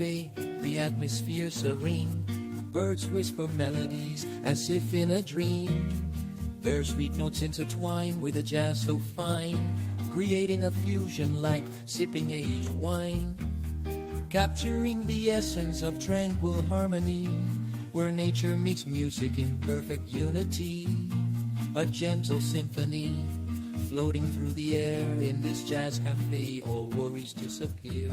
cafe, the atmosphere serene. Birds whisper melodies as if in a dream. Their sweet notes intertwine with a jazz so fine, creating a fusion like sipping aged wine. Capturing the essence of tranquil harmony, where nature meets music in perfect unity. A gentle symphony floating through the air. In this jazz cafe all worries disappear.